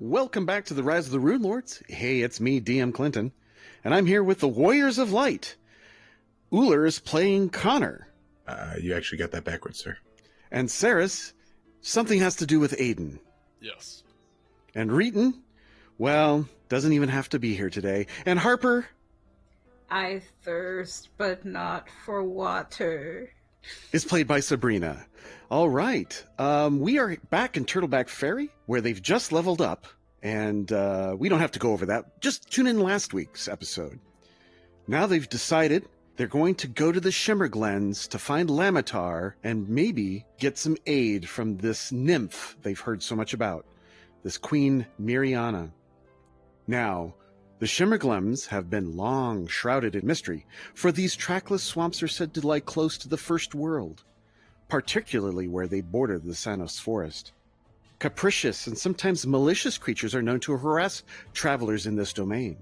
Welcome back to the Rise of the Rune Lords. Hey, it's me, DM Clinton, and I'm here with the Warriors of Light. Ullr is playing Connor. You actually got that backwards, sir. And Saris, something has to do with Aiden. Yes. And Reetin, well, doesn't even have to be here today. And Harper, I thirst, but not for water. Is played by Sabrina. All right. We are back in Turtleback Ferry, where they've just leveled up. And we don't have to go over that. Just tune in last week's episode. Now they've decided they're going to go to the Shimmer Glens to find Lamitar and maybe get some aid from this nymph they've heard so much about, this Queen Miriana. Now, the Shimmer Glens have been long shrouded in mystery, for these trackless swamps are said to lie close to the First World, particularly where they border the Sanos Forest. Capricious and sometimes malicious creatures are known to harass travelers in this domain.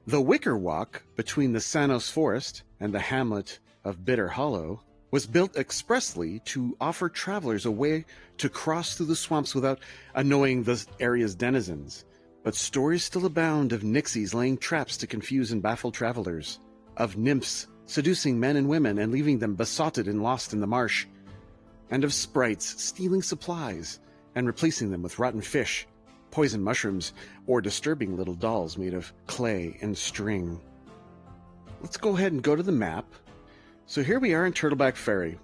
The Wicker Walk between the Sanos Forest and the hamlet of Bitter Hollow was built expressly to offer travelers a way to cross through the swamps without annoying the area's denizens. But stories still abound of nixies laying traps to confuse and baffle travelers, of nymphs seducing men and women and leaving them besotted and lost in the marsh, and of sprites stealing supplies and replacing them with rotten fish, poison mushrooms, or disturbing little dolls made of clay and string. Let's go ahead and go to the map. So here we are in Turtleback Ferry.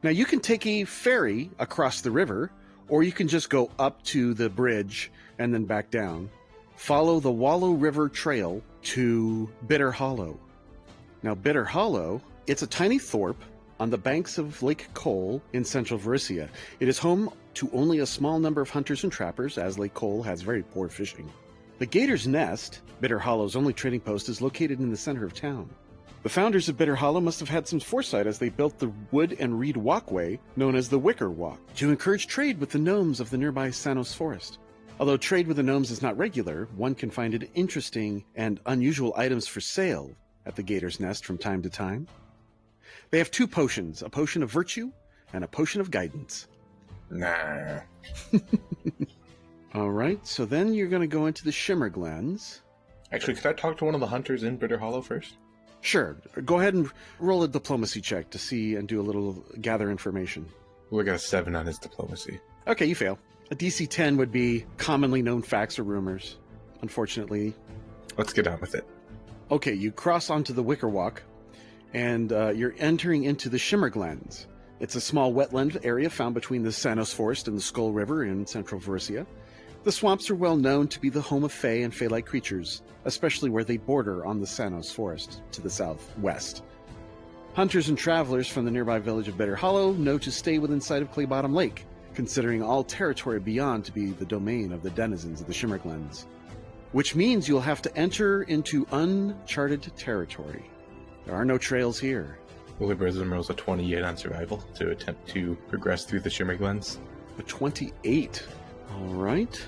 Now you can take a ferry across the river, or you can just go up to the bridge and then back down. Follow the Wallow River Trail to Bitter Hollow. Now Bitter Hollow, it's a tiny thorp on the banks of Lake Cole in central Varisia. It is home to only a small number of hunters and trappers, as Lake Cole has very poor fishing. The Gator's Nest, Bitter Hollow's only trading post, is located in the center of town. The founders of Bitter Hollow must have had some foresight as they built the wood and reed walkway known as the Wicker Walk to encourage trade with the gnomes of the nearby Sanos Forest. Although trade with the gnomes is not regular, one can find interesting and unusual items for sale at the Gator's Nest from time to time. They have two potions, a potion of virtue and a potion of guidance. Nah. All right, so then you're going to go into the Shimmer Glens. Actually, could I talk to one of the hunters in Bitter Hollow first? Sure. Go ahead and roll a diplomacy check to see and do a little gather information. We got a 7 on his diplomacy. Okay, you fail. A DC 10 would be commonly known facts or rumors, unfortunately. Let's get on with it. Okay, you cross onto the Wicker Walk, and you're entering into the Shimmer Glens. It's a small wetland area found between the Sanos Forest and the Skull River in central Varisia. The swamps are well known to be the home of Fae and Fae-like creatures, especially where they border on the Sanos Forest to the southwest. Hunters and travelers from the nearby village of Bitter Hollow know to stay within sight of Claybottom Lake, considering all territory beyond to be the domain of the denizens of the Shimmer Glens. Which means you'll have to enter into uncharted territory. There are no trails here. Liberism rolls a 28 on survival to attempt to progress through the Shimmer Glens. A 28. All right.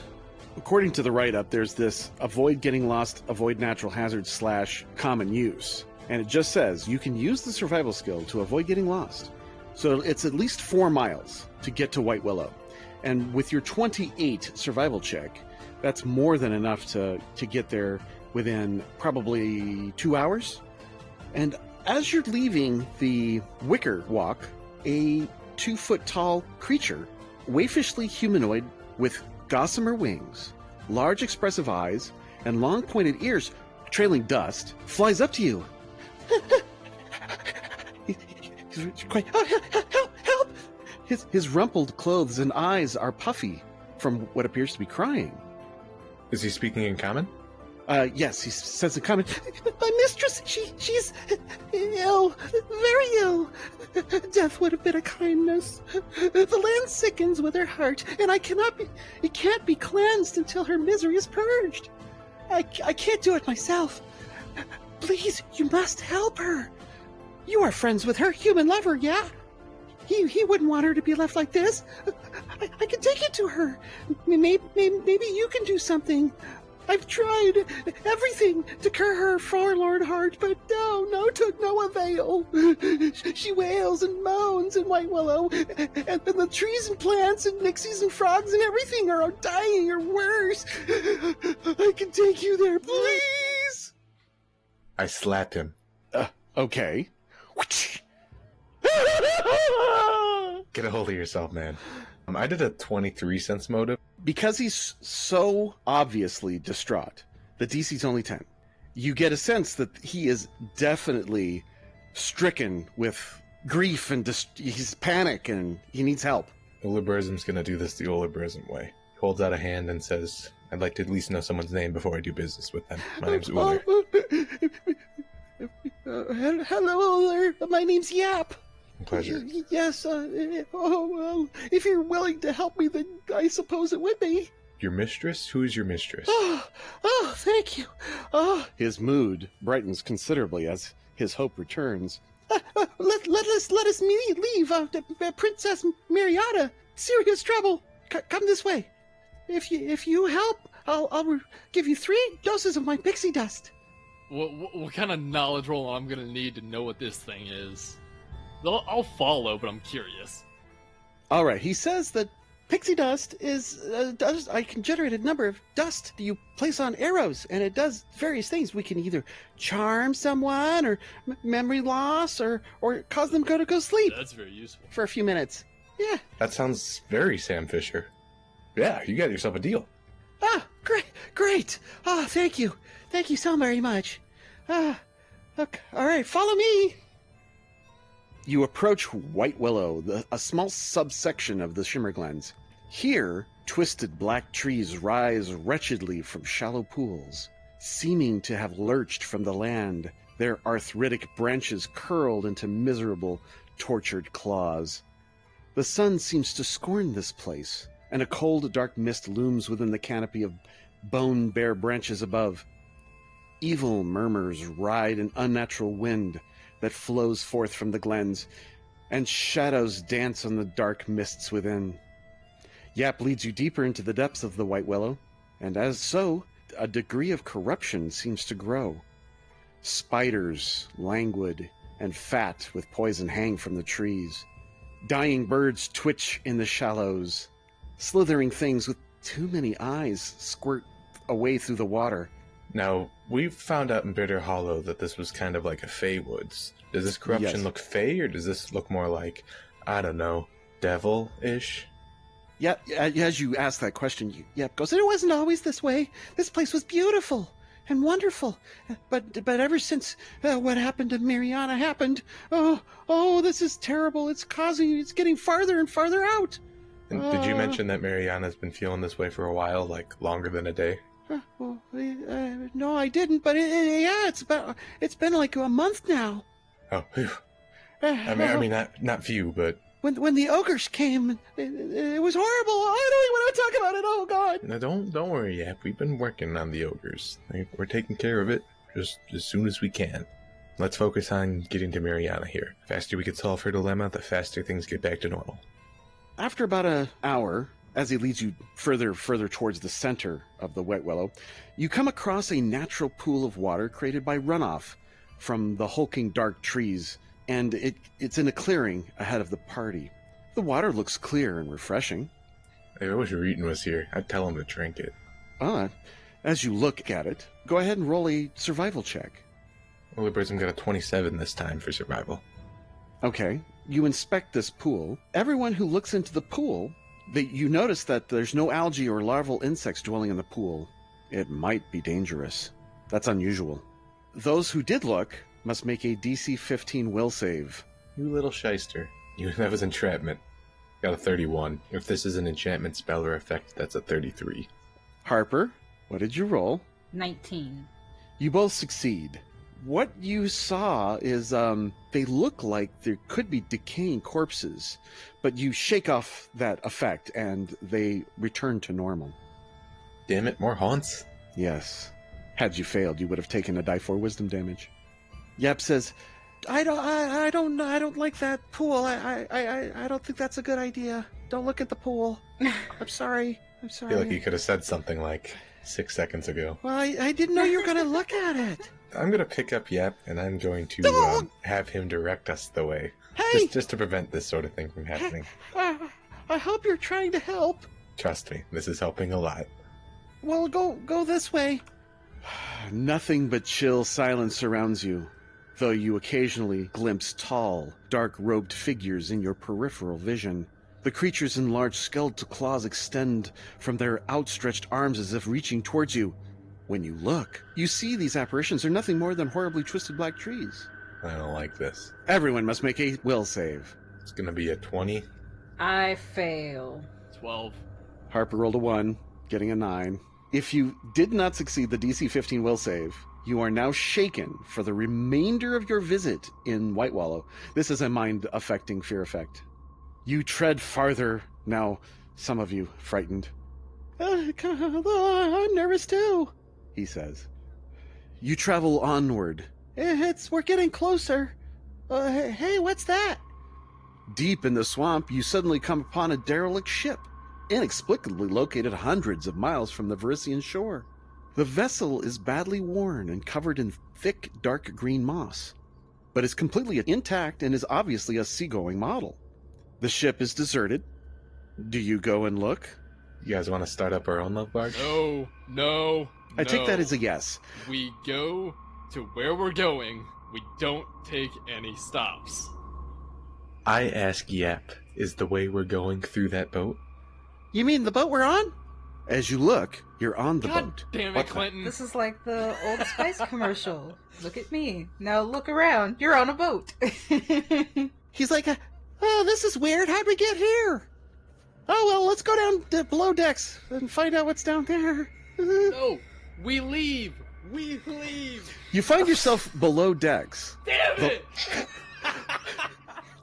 According to the write-up, there's this avoid getting lost, avoid natural hazards / common use. And it just says you can use the survival skill to avoid getting lost. So it's at least 4 miles to get to White Willow. And with your 28 survival check, that's more than enough to get there within probably 2 hours. And as you're leaving the Wicker Walk, a 2-foot-tall creature, waifishly humanoid with gossamer wings, large expressive eyes, and long pointed ears trailing dust, flies up to you. He's crying, help! His rumpled clothes and eyes are puffy from what appears to be crying. Is he speaking in common? Yes, he says in common, my mistress, she's ill, very ill. Death would have been a kindness. The land sickens with her heart, and it can't be cleansed until her misery is purged. I can't do it myself. Please, you must help her. You are friends with her human lover, yeah? He wouldn't want her to be left like this. I can take it to her. Maybe you can do something. I've tried everything to cure her forlorn heart, but no, to no avail. She wails and moans in White Willow, and the trees and plants and nixies and frogs and everything are dying or worse. I can take you there, please. I slap him. Okay. Get a hold of yourself, man. I did a 23 sense motive. Because he's so obviously distraught, the DC's only 10. You get a sense that he is definitely stricken with grief and he's panic and he needs help. Ullr's gonna do this the Ullr way. He holds out a hand and says, I'd like to at least know someone's name before I do business with them. My name's Ullr. Hello, Ullr. My name's Yap. Pleasure. Yes, well, if you're willing to help me, then I suppose it would be. Your mistress? Who is your mistress? Oh, thank you. Oh, his mood brightens considerably as his hope returns. Let us leave. Princess Mariana, serious trouble. Come this way. If you help, I'll give you 3 doses of my pixie dust. What kind of knowledge roll I'm gonna need to know what this thing is? I'll follow, but I'm curious. All right, he says that pixie dust is I can generate a number of dust that you place on arrows, and it does various things. We can either charm someone, or memory loss, or cause them to go sleep. That's very useful. For a few minutes. Yeah. That sounds very Sam Fisher. Yeah, you got yourself a deal. Great. Oh, thank you so very much. Look, all right, follow me. You approach White Willow, a small subsection of the Shimmerglens. Here, twisted black trees rise wretchedly from shallow pools, seeming to have lurched from the land, their arthritic branches curled into miserable, tortured claws. The sun seems to scorn this place, and a cold, dark mist looms within the canopy of bone-bare branches above. Evil murmurs ride an unnatural wind that flows forth from the glens, and shadows dance on the dark mists within. Yap leads you deeper into the depths of the White Willow, and as so, a degree of corruption seems to grow. Spiders, languid and fat with poison, hang from the trees. Dying birds twitch in the shallows. Slithering things with too many eyes squirt away through the water. Now, we've found out in Bitter Hollow that this was kind of like a Fey Woods. Does this corruption look Fey, or does this look more like, I don't know, devil-ish? Yeah, as you ask that question, Yep goes, it wasn't always this way. This place was beautiful and wonderful. But ever since what happened to Mariana happened, this is terrible. It's getting farther and farther out. And did you mention that Mariana's been feeling this way for a while, like longer than a day? No, I didn't. But it's been like a month now. Oh, phew. I mean, not few, but when the ogres came, it was horrible. I don't even want to talk about it. Oh God! No, don't worry, Yap. We've been working on the ogres. We're taking care of it just as soon as we can. Let's focus on getting to Mariana here. The faster we can solve her dilemma, the faster things get back to normal. After about an hour, as he leads you further towards the center of the White Willow, you come across a natural pool of water created by runoff from the hulking dark trees, and it's in a clearing ahead of the party. The water looks clear and refreshing. I wish Reetin was here. I'd tell him to drink it. As you look at it, go ahead and roll a survival check. Ullr got a 27 this time for survival. Okay. You inspect this pool. Everyone who looks into the pool, you notice that there's no algae or larval insects dwelling in the pool. It might be dangerous. That's unusual. Those who did look must make a DC 15 will save. You little shyster. That was entrapment. Got a 31. If this is an enchantment spell or effect, that's a 33. Harper, what did you roll? 19. You both succeed. What you saw is they look like there could be decaying corpses, but you shake off that effect and they return to normal. Damn it, more haunts? Yes. Had you failed, you would have taken a die 4 wisdom damage. Yap says, I don't like that pool. I don't think that's a good idea. Don't look at the pool. I'm sorry. I'm I sorry. feel like you could have said something like 6 seconds ago. Well, I didn't know you were going to look at it. I'm going to pick up Yap, and I'm going to Don't! have him direct us the way. Hey! Just to prevent this sort of thing from happening. I hope you're trying to help. Trust me, this is helping a lot. Well, go this way. Nothing but chill silence surrounds you, though you occasionally glimpse tall, dark-robed figures in your peripheral vision. The creatures in large skeletal claws extend from their outstretched arms as if reaching towards you. When you look, you see these apparitions are nothing more than horribly twisted black trees. I don't like this. Everyone must make a will save. It's going to be a 20. I fail. 12. Harper rolled a 1, getting a 9. If you did not succeed the DC 15 will save, you are now shaken for the remainder of your visit in White Wallow. This is a mind-affecting fear effect. You tread farther, now some of you frightened. I'm nervous too, he says. You travel onward. We're getting closer. Hey, what's that? Deep in the swamp, you suddenly come upon a derelict ship, inexplicably located hundreds of miles from the Verisian shore. The vessel is badly worn and covered in thick, dark green moss, but is completely intact and is obviously a seagoing model. The ship is deserted. Do you go and look? You guys want to start up our own love barge? No. I take that as a yes. We go to where we're going. We don't take any stops. I ask Yap, is the way we're going through that boat? You mean the boat we're on? As you look, you're on the God boat. damn What it, the- Clinton. This is like the Old Spice commercial. Look at me. Now look around. You're on a boat. He's like, oh, this is weird. How'd we get here? Oh, well, let's go down to below decks and find out what's down there. No, we leave. We leave. You find yourself below decks. Damn it.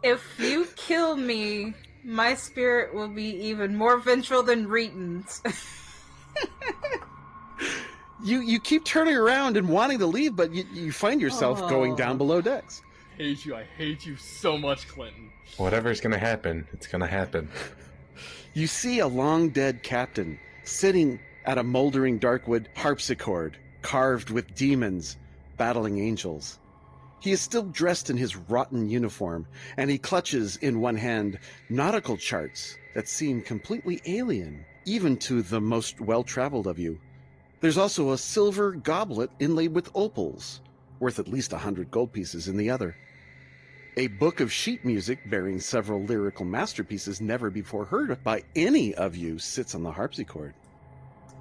If you kill me, my spirit will be even more vengeful than Reetin's. You keep turning around and wanting to leave, but you find yourself going down below decks. I hate you so much, Clinton. Whatever's going to happen, it's going to happen. You see a long-dead captain sitting at a moldering darkwood harpsichord carved with demons battling angels. He is still dressed in his rotten uniform, and he clutches in one hand nautical charts that seem completely alien, even to the most well-traveled of you. There's also a silver goblet inlaid with opals, worth at least 100 gold pieces in the other. A book of sheet music bearing several lyrical masterpieces never before heard by any of you sits on the harpsichord.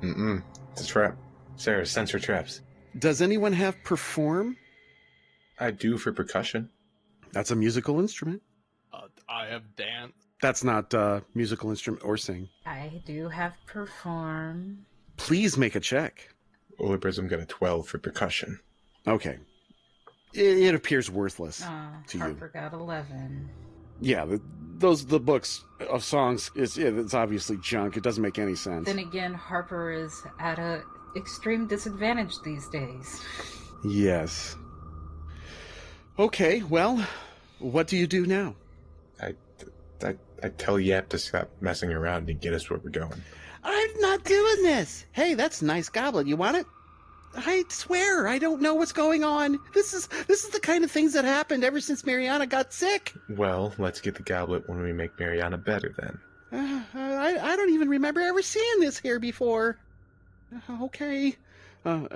It's a trap. Sarah, censor traps. Does anyone have perform? I do for percussion. That's a musical instrument. I have dance. That's not a musical instrument or sing. I do have perform. Please make a check. Ullr Prism got a 12 for percussion. Okay. It appears worthless to Harper you. got 11. Yeah, the books of songs, it's obviously junk. It doesn't make any sense. Then again, Harper is at a extreme disadvantage these days. Yes. Okay, well, what do you do now? I tell Yap to stop messing around and get us where we're going. I'm not doing this. Hey, that's a nice goblet. You want it? I swear, I don't know what's going on. This is the kind of things that happened ever since Mariana got sick. Well, let's get the goblet when we make Mariana better then. I don't even remember ever seeing this here before. Okay.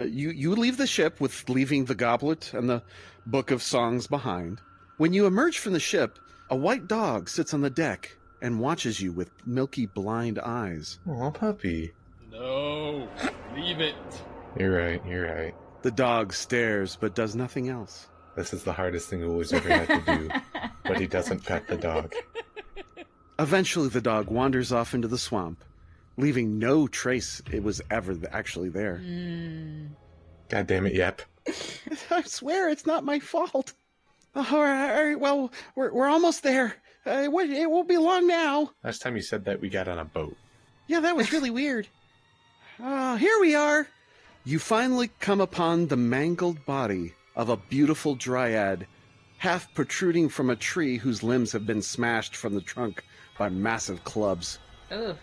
You leave the ship with leaving the goblet and the book of songs behind. When you emerge from the ship, a white dog sits on the deck and watches you with milky blind eyes. Aw, puppy. No, leave it. You're right. The dog stares but does nothing else. This is the hardest thing Ullr's ever had to do, but he doesn't pet the dog. Eventually the dog wanders off into the swamp, leaving no trace it was ever actually there. God damn it, Yap. I swear it's not my fault. All right, well, we're almost there. It won't be long now. Last time you said that, we got on a boat. Yeah, that was really weird. Here we are. You finally come upon the mangled body of a beautiful dryad, half protruding from a tree whose limbs have been smashed from the trunk by massive clubs. Ugh.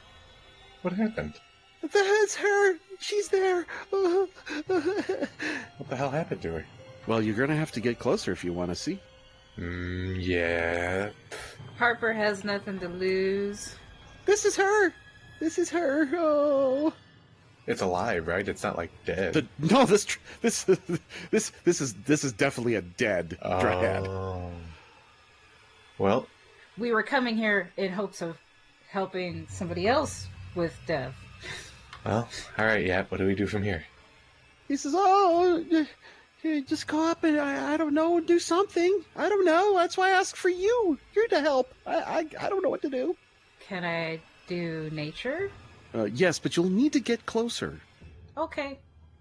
What happened? That's her! She's there! What the hell happened to her? Well, you're gonna have to get closer if you want to see. Yeah. Harper has nothing to lose. This is her! This is her! Oh... It's alive, right? It's not like dead. This is definitely a dead dryad. Oh. Well, We were coming here in hopes of helping somebody else with death. all right, yeah. What do we do from here? He says, just go up and, I don't know, do something. I don't know. That's why I asked for you. You're to help. I don't know what to do. Can I do nature? Yes, but you'll need to get closer. Okay.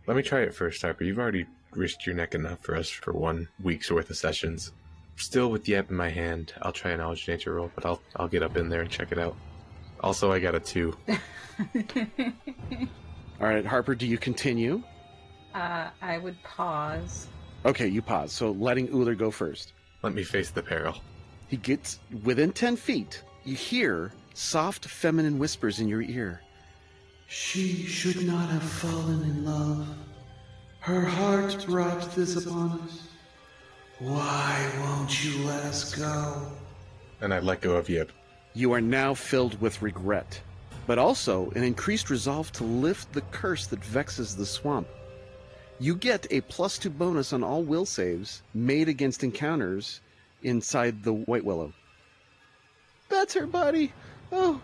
Let me try it first, Harper. You've already risked your neck enough for us for 1 week's worth of sessions. Still with the app in my hand, I'll try a knowledge nature roll, but I'll get up in there and check it out. Also, I got a 2. All right, Harper, do you continue? I would pause. Okay, you pause. So letting Ullr go first. Let me face the peril. He gets within 10 feet. You hear soft feminine whispers in your ear. She should not have fallen in love. Her heart brought this upon us. Why won't you let us go? And I let go of Yip. You are now filled with regret, but also an increased resolve to lift the curse that vexes the swamp. You get a +2 bonus on all will saves made against encounters inside the White Willow. That's her body. Oh,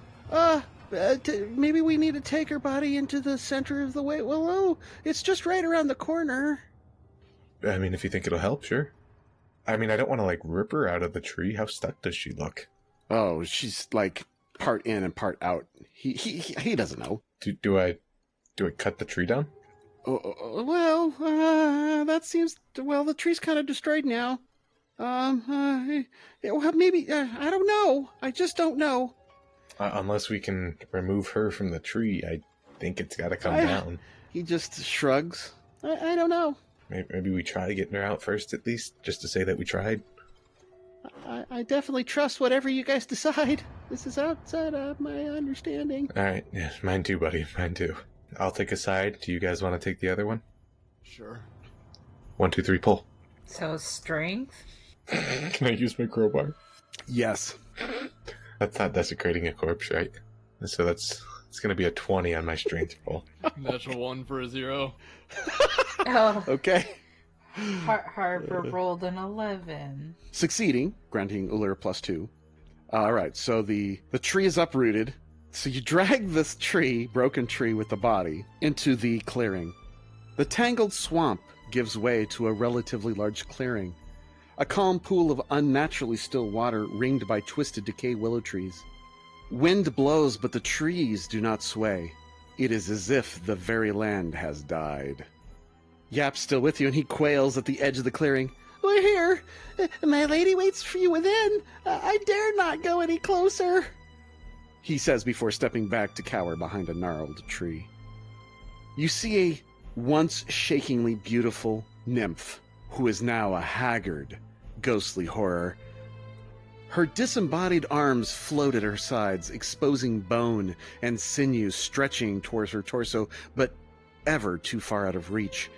maybe we need to take her body into the center of the White Willow. It's just right around the corner. I mean, if you think it'll help, sure. I mean, I don't want to, rip her out of the tree. How stuck does she look? Oh, she's, part in and part out. He doesn't know. Do I cut the tree down? That seems... Well, the tree's kind of destroyed now. Maybe... I don't know. I just don't know. Unless we can remove her from the tree, I think it's got to come down. He just shrugs. I don't know. Maybe we try getting her out first, at least, just to say that we tried. I definitely trust whatever you guys decide. This is outside of my understanding. All right. Yeah, mine too, buddy. Mine too. I'll take a side. Do you guys want to take the other one? Sure. 1, 2, 3, pull. So strength? Can I use my crowbar? Yes. That's not desecrating a corpse, right? So it's going to be a 20 on my strength roll. Natural 1 for a 0. Oh. Okay. Harper rolled an 11. Succeeding, granting Ullr +2. All right, so the tree is uprooted. So you drag this broken tree with the body, into the clearing. The tangled swamp gives way to a relatively large clearing. A calm pool of unnaturally still water ringed by twisted decay willow trees. Wind blows, but the trees do not sway. It is as if the very land has died. Yap's still with you, and he quails at the edge of the clearing. We're here. My lady waits for you within. I dare not go any closer, he says before stepping back to cower behind a gnarled tree. You see a once shakingly beautiful nymph, who is now a haggard, ghostly horror. Her disembodied arms float at her sides, exposing bone and sinew stretching towards her torso, but ever too far out of reach.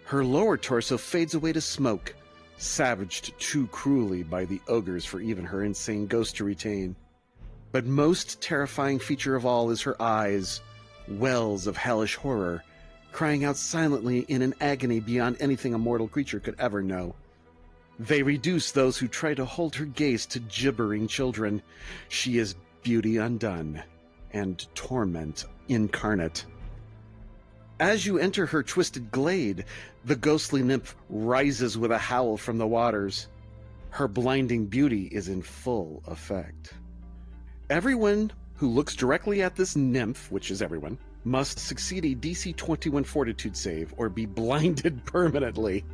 Her lower torso fades away to smoke, savaged too cruelly by the ogres for even her insane ghost to retain. But most terrifying feature of all is her eyes, wells of hellish horror, crying out silently in an agony beyond anything a mortal creature could ever know. They reduce those who try to hold her gaze to gibbering children. She is beauty undone and torment incarnate. As you enter her twisted glade, the ghostly nymph rises with a howl from the waters. Her blinding beauty is in full effect. Everyone who looks directly at this nymph, which is everyone, must succeed a DC 21 fortitude save or be blinded permanently.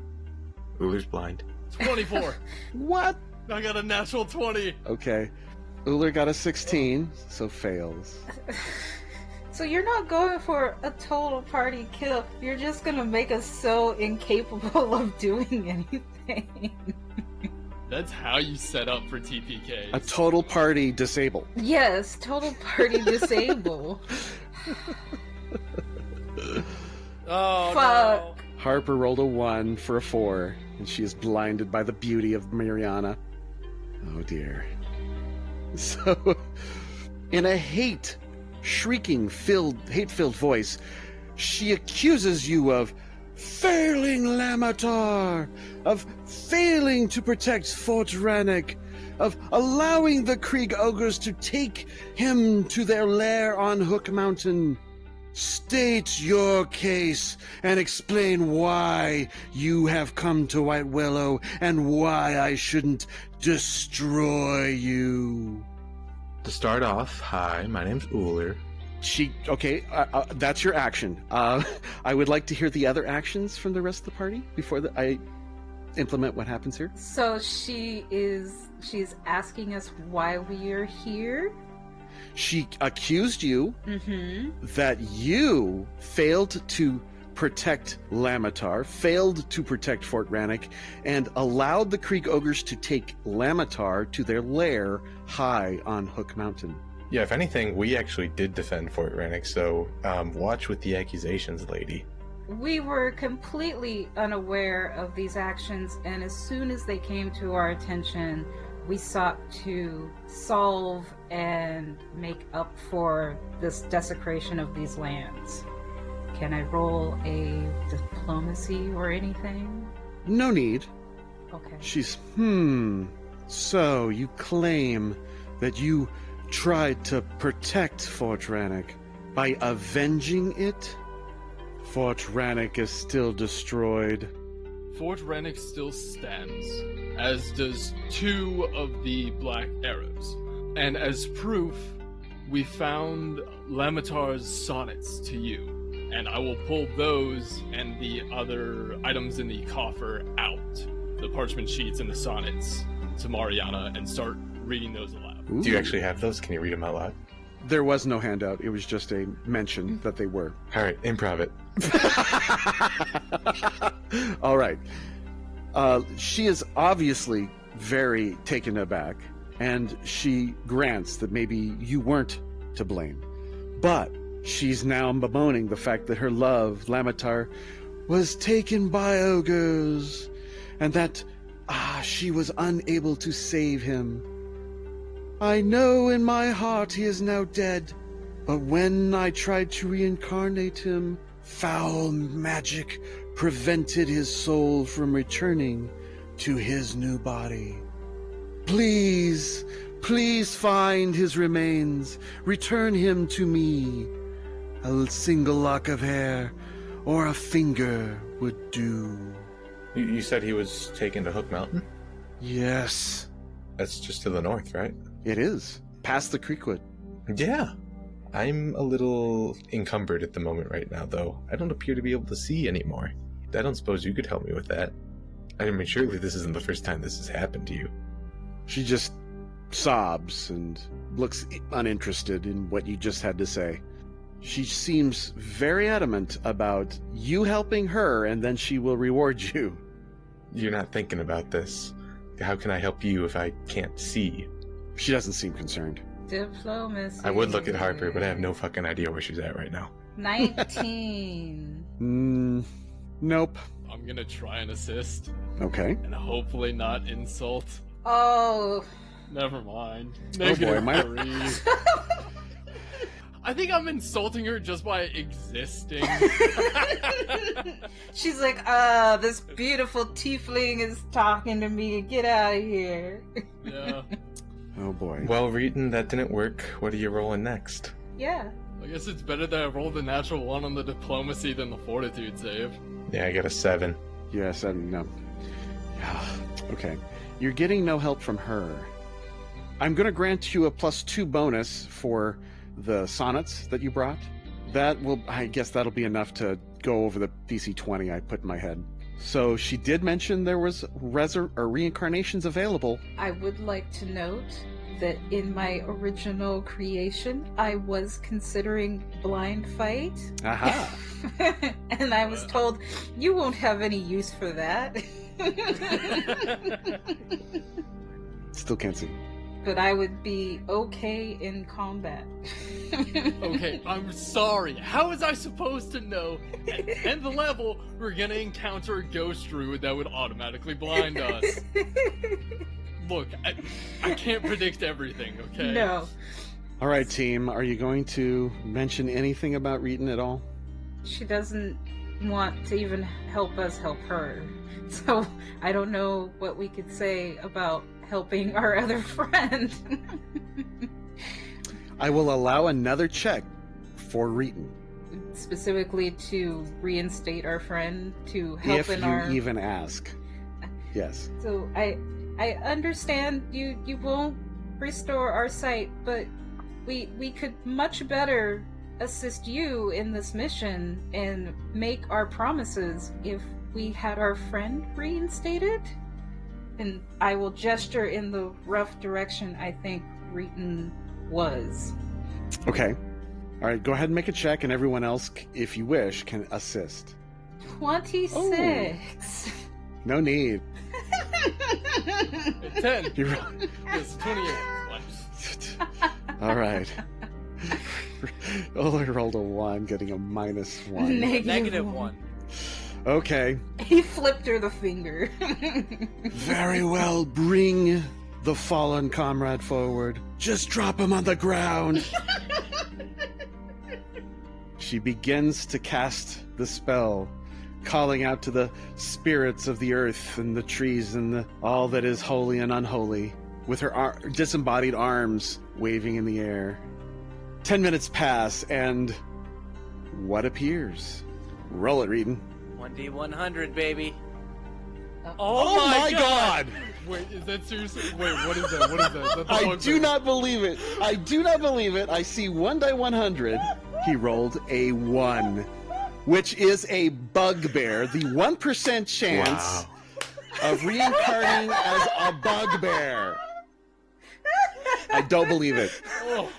Ullr's blind. 24. What? I got a natural 20. Okay. Ullr got a 16, so fails. So you're not going for a total party kill. You're just gonna make us so incapable of doing anything. That's how you set up for TPKs. A total party disable. Yes, total party disable. Oh, Fuck. no. Harper rolled a 1 for a 4, and she is blinded by the beauty of Mariana. Oh dear. So, in a hate-filled voice, she accuses you of failing Lamatar, of failing to protect Fort Rannoch, of allowing the Krieg Ogres to take him to their lair on Hook Mountain. State your case and explain why you have come to White Willow and why I shouldn't destroy you. To start off, hi, my name's Ullr. That's your action. I would like to hear the other actions from the rest of the party before I implement what happens here. So she's asking us why we are here? She accused you Mm-hmm. that you failed to protect Lamatar, failed to protect Fort Rannoch, and allowed the Krieg Ogres to take Lamatar to their lair high on Hook Mountain. Yeah, if anything, we actually did defend Fort Rannoch, so watch with the accusations, lady. We were completely unaware of these actions, and as soon as they came to our attention, we sought to solve and make up for this desecration of these lands. Can I roll a diplomacy or anything? No need. Okay. She's, So you claim that you tried to protect Fort Rannoch by avenging it? Fort Rannoch is still destroyed. Fort Rannoch still stands, as does 2 of the Black Arrows. And as proof, we found Lamatar's sonnets to you. And I will pull those and the other items in the coffer out, the parchment sheets and the sonnets, to Mariana and start reading those aloud. Ooh. Do you actually have those? Can you read them out loud? There was no handout. It was just a mention that they were. All right, improv it. All right. She is obviously very taken aback, and she grants that maybe you weren't to blame. But she's now bemoaning the fact that her love, Lamatar, was taken by ogres, and that she was unable to save him. I know in my heart he is now dead, but when I tried to reincarnate him, foul magic prevented his soul from returning to his new body. Please find his remains. Return him to me. A single lock of hair or a finger would do. You said he was taken to Hook Mountain? Yes, That's just to the north, right? it is. Past the Creekwood. Yeah. I'm a little encumbered at the moment right now, though. I don't appear to be able to see anymore. I don't suppose you could help me with that. I mean, surely this isn't the first time this has happened to you. She just sobs and looks uninterested in what you just had to say. She seems very adamant about you helping her, and then she will reward you. You're not thinking about this. How can I help you if I can't see? She doesn't seem concerned. Diplomacy. I would look at Harper, but I have no fucking idea where she's at right now. 19. Nope. I'm gonna try and assist, Okay. and hopefully not insult. Oh. Never mind. Oh boy, -3. I think I'm insulting her just by existing. She's like, this beautiful tiefling is talking to me. Get out of here. Yeah. Oh boy. Well, Reetin, that didn't work. What are you rolling next? Yeah. I guess it's better that I rolled a natural 1 on the diplomacy than the fortitude save. Yeah, I got a 7. Yes, no. Okay. You're getting no help from her. I'm going to grant you a +2 bonus for the sonnets that you brought. I guess that'll be enough to go over the DC 20 I put in my head. So she did mention there was reincarnations available. I would like to note that in my original creation, I was considering blind fight. Aha. And I was told, you won't have any use for that. Still can't see. But I would be okay in combat. Okay, I'm sorry. How was I supposed to know at the end of the level we're gonna encounter a ghost druid that would automatically blind us? Look, I can't predict everything, okay? No. All right, team. Are you going to mention anything about Reetin at all? She doesn't want to even help us help her. So I don't know what we could say about helping our other friend. I will allow another check for Reetin. Specifically to reinstate our friend, to help If in you our... even ask. Yes. So I understand you won't restore our sight, but we could much better assist you in this mission and make our promises if we had our friend reinstated. And I will gesture in the rough direction I think Reetin was. Okay. All right, go ahead and make a check, and everyone else, if you wish, can assist. 26. Oh. No need. 10. You're right. Yes, 28. All right. Ullr rolled a 1, getting a -1. Negative 1. Okay. He flipped her the finger. Very well, bring the fallen comrade forward. Just drop him on the ground. She begins to cast the spell, calling out to the spirits of the earth and the trees and all that is holy and unholy, with her disembodied arms waving in the air. 10 minutes pass, and what appears? Roll it, Reetin. 1d100, baby. Oh my god! Wait, is that seriously? Wait, what is that? What is that? That's a I bugbear. do not believe it. I do not believe it. I see 1 die 100. He rolled a 1, which is a bugbear. The 1% chance of reincarnating as a bugbear. I don't believe it. Oh,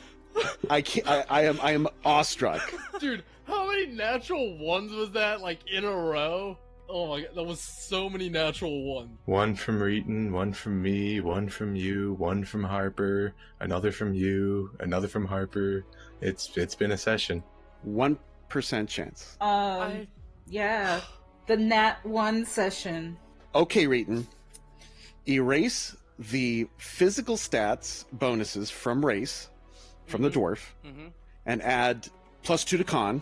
I can't. I am awestruck. dude, how many natural ones was that? Like in a row? Oh my god, that was so many natural ones. One from Reetin, one from me, one from you, one from Harper, another from you, another from Harper. It's been a session. 1% chance. Yeah. The Nat 1 session. Okay, Reetin. Erase the physical stats bonuses from race, from the dwarf, and add +2 to con,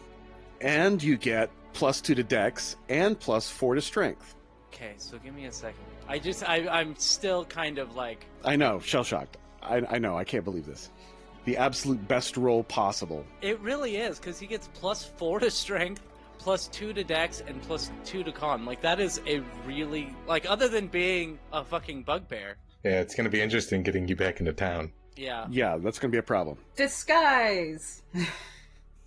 and you get +2 to dex and +4 to strength. Okay, so give me a second. I'm still kind of like... I know, shell-shocked. I know, I can't believe this. The absolute best roll possible. It really is, because he gets +4 to strength, +2 to dex, and +2 to con. Like, that is a really... Like, other than being a fucking bugbear. Yeah, it's going to be interesting getting you back into town. Yeah. Yeah, that's going to be a problem. Disguise!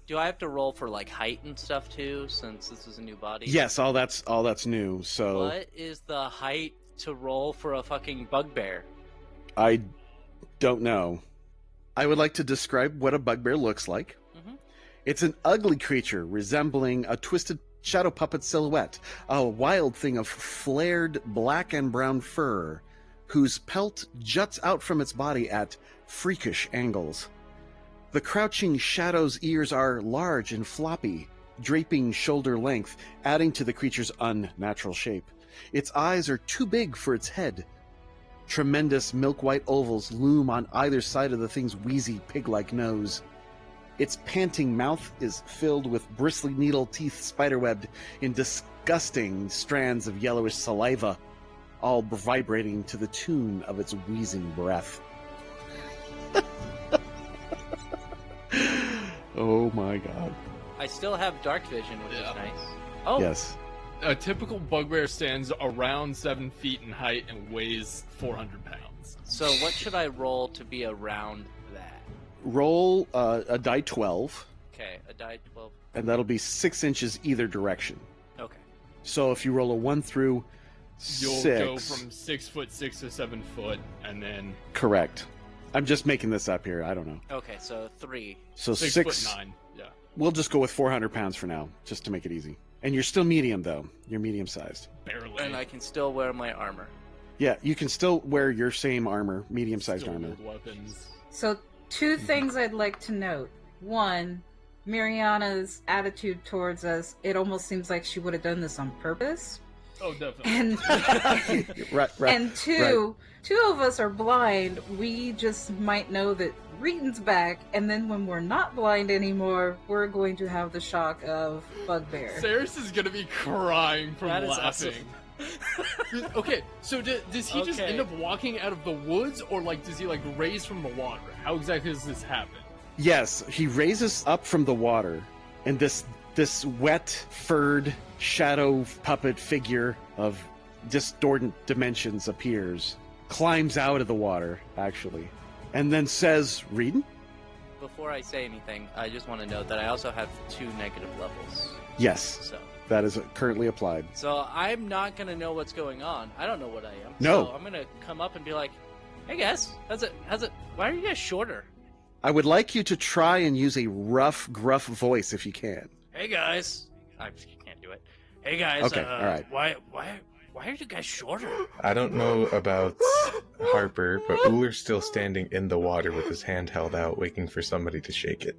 Do I have to roll for, like, height and stuff, too, since this is a new body? Yes, all that's new, so... What is the height to roll for a fucking bugbear? I don't know. I would like to describe what a bugbear looks like. It's an ugly creature resembling a twisted shadow puppet silhouette, a wild thing of flared black and brown fur, whose pelt juts out from its body at freakish angles. The crouching shadow's ears are large and floppy, draping shoulder length, adding to the creature's unnatural shape. Its eyes are too big for its head. Tremendous milk-white ovals loom on either side of the thing's wheezy, pig-like nose. Its panting mouth is filled with bristly needle teeth spiderwebbed in disgusting strands of yellowish saliva, all vibrating to the tune of its wheezing breath. Oh my god. I still have dark vision, which is nice. Oh, Yes. A typical bugbear stands around 7 feet in height and weighs 400 pounds. so what should I roll to be around that? Roll a die 12, Okay, a die 12. and that'll be 6 inches either direction. Okay. So if you roll a 1 through You'll 6... go from 6'6" to 7 foot, and then Correct. I'm just making this up here. I don't know. Okay, so 3. So 6'9". Yeah. We'll just go with 400 pounds for now, just to make it easy. And you're still medium, though. You're medium-sized. Barely. And I can still wear my armor. Yeah, you can still wear your same armor, medium-sized Still armor. hold weapons. So, two things I'd like to note. One, Mariana's attitude towards us, it almost seems like she would have done this on purpose. Oh, definitely. And right. and two of us are blind. We just might know that Reetin's back, and then when we're not blind anymore, we're going to have the shock of Bugbear. Saris is gonna be crying from That is laughing. awesome. Okay, so does he just Okay. end up walking out of the woods, or like does he like raise from the water? How exactly does this happen? Yes, he raises up from the water, and this wet, furred shadow puppet figure of distorted dimensions appears, climbs out of the water, actually, and then says, Reetin? Before I say anything, I just want to note that I also have 2 negative levels. Yes, So that is currently applied. I'm not gonna know what's going on. I don't know what I am. No. So I'm gonna come up and be like, "Hey guys, how's it? Why are you guys shorter? I would like you to try and use a rough, gruff voice if you can. Hey guys, I can't do it. Hey guys, Okay, all right. Why are you guys shorter? I don't know about Harper, but Ullr's still standing in the water with his hand held out, waiting for somebody to shake it.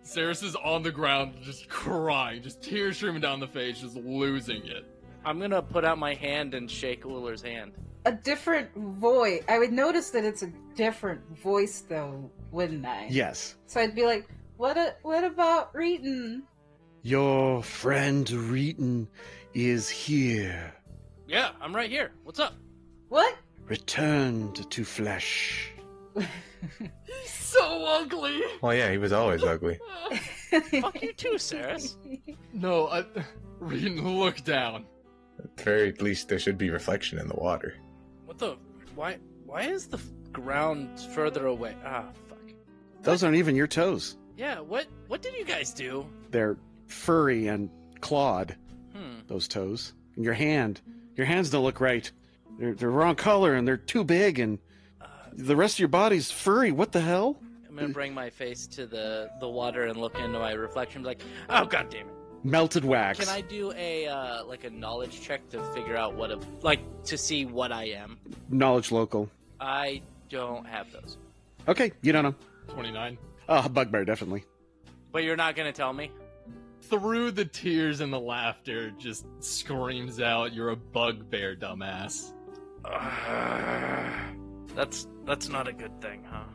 Saris is on the ground, just crying, just tears streaming down the face, just losing it. I'm gonna put out my hand and shake Ullr's hand. A different voice. I would notice that it's a different voice, though, wouldn't I? Yes. So I'd be like, what about Reetin? Your friend Reetin is here. Yeah, I'm right here. What's up? What? Returned to flesh. He's so ugly! Well, yeah, he was always ugly. Fuck you too, Saris. No, Reetin, look down. At the very least, there should be reflection in the water. What the? Why is the ground further away? Ah, fuck. Those aren't even your toes. Yeah, what did you guys do? They're furry and clawed, Hmm. those toes. And your hands don't look right. They're wrong color and they're too big, and the rest of your body's furry. What the hell? I'm gonna bring my face to the water and look into my reflection. Be like, oh god damn it! Melted wax. Can I do a like a knowledge check to figure out to see what I am? Knowledge local. I don't have those. Okay, you don't know. 29. Bugbear, definitely. But you're not gonna tell me? Through the tears and the laughter, just screams out, "You're a bugbear, dumbass." That's not a good thing, huh?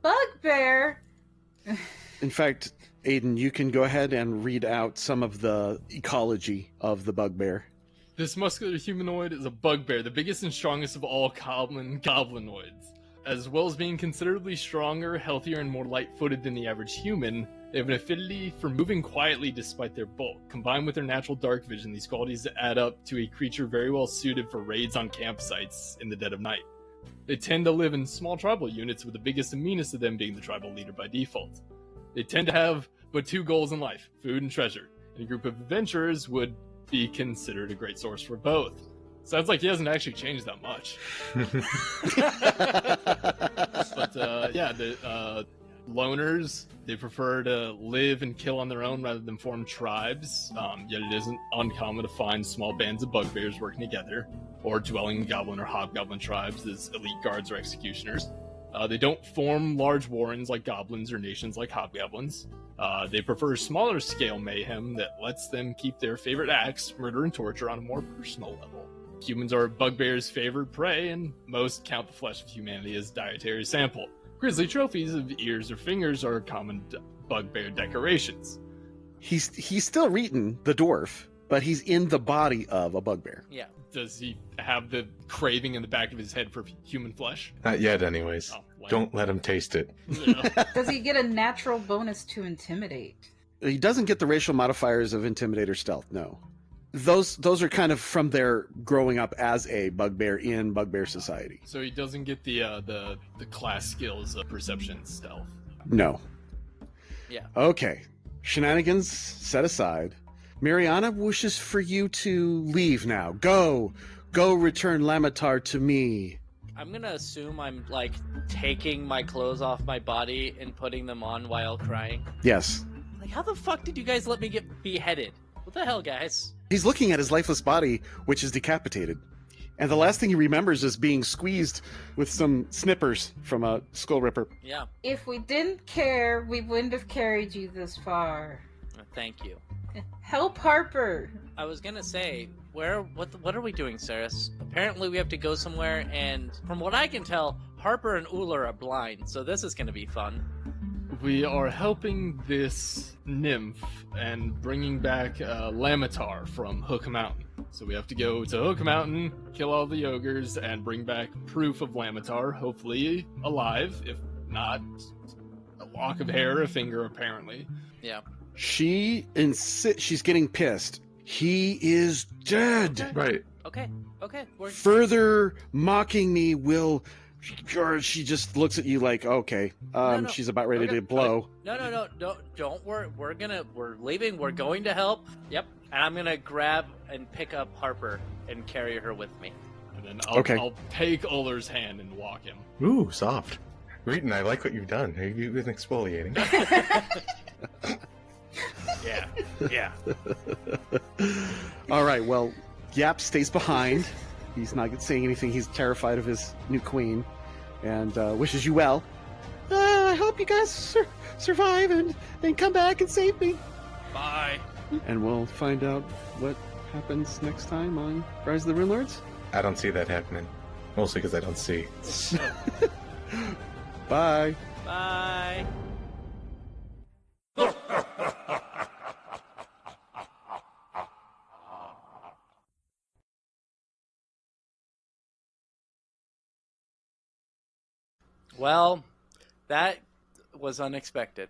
Bugbear? In fact, Aiden, you can go ahead and read out some of the ecology of the bugbear. This muscular humanoid is a bugbear, the biggest and strongest of all goblinoids. As well as being considerably stronger, healthier, and more light-footed than the average human, they have an affinity for moving quietly despite their bulk. Combined with their natural dark vision, these qualities add up to a creature very well suited for raids on campsites in the dead of night. They tend to live in small tribal units, with the biggest and meanest of them being the tribal leader by default. They tend to have but 2 goals in life, food and treasure, and a group of adventurers would be considered a great source for both. Sounds like he hasn't actually changed that much. But the loners, they prefer to live and kill on their own rather than form tribes, yet it isn't uncommon to find small bands of bugbears working together, or dwelling in goblin or hobgoblin tribes as elite guards or executioners. They don't form large warrens like goblins or nations like hobgoblins. They prefer smaller scale mayhem that lets them keep their favorite acts, murder and torture, on a more personal level. Humans are bugbears' favored prey, and most count the flesh of humanity as dietary sample. Grisly trophies of ears or fingers are common bugbear decorations. He's still Reetin, the dwarf, but he's in the body of a bugbear. Yeah. Does he have the craving in the back of his head for human flesh? Not yet, anyways. Oh, lame. Don't let him taste it. Yeah. Does he get a natural bonus to intimidate? He doesn't get the racial modifiers of intimidate or stealth, no. Those are kind of from their growing up as a bugbear in bugbear society. So he doesn't get the class skills of perception and stealth. No. Yeah. Okay. Shenanigans set aside. Mariana wishes for you to leave now. Go return Lamatar to me. I'm gonna assume I'm like taking my clothes off my body and putting them on while crying. Yes. Like, how the fuck did you guys let me get beheaded? What the hell, guys? He's looking at his lifeless body, which is decapitated. And the last thing he remembers is being squeezed with some snippers from a skull ripper. Yeah. If we didn't care, we wouldn't have carried you this far. Thank you. Help Harper. I was gonna say, what are we doing, Saris? Apparently we have to go somewhere, and from what I can tell, Harper and Ullr are blind, so this is gonna be fun. We are helping this nymph and bringing back Lamitar from Hook Mountain. So we have to go to Hook Mountain, kill all the ogres, and bring back proof of Lamitar, hopefully alive. If not, a lock of hair, a finger, apparently. Yeah. She's getting pissed. He is dead. Right. Okay. Further mocking me will... She just looks at you like, okay, No. she's about ready to blow. No, don't worry. We're leaving. We're going to help. Yep. And I'm gonna grab and pick up Harper and carry her with me. And then I'll take Ullr's hand and walk him. Ooh, soft. Reetin, I like what you've done. You've been exfoliating. Yeah. All right, well, Yap stays behind. He's not saying anything. He's terrified of his new queen and wishes you well. I hope you guys survive and come back and save me. Bye. And we'll find out what happens next time on Rise of the Runelords. I don't see that happening. Mostly because I don't see. Bye. Bye. Well, that was unexpected.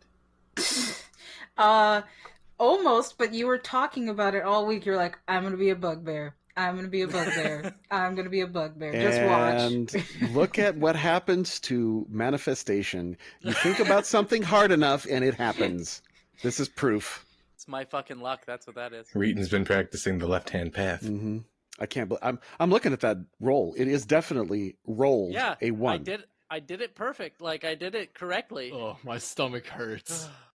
Almost, but you were talking about it all week. You're like, I'm gonna be a bugbear. I'm gonna be a bugbear. I'm gonna be a bugbear. Just watch. And look at what happens to manifestation. You think about something hard enough, and it happens. This is proof. It's my fucking luck. That's what that is. Reetin's been practicing the left-hand path. Mm-hmm. I can't believe I'm looking at that roll. It is definitely rolled a 1. I did it perfect. Like, I did it correctly. Oh, my stomach hurts.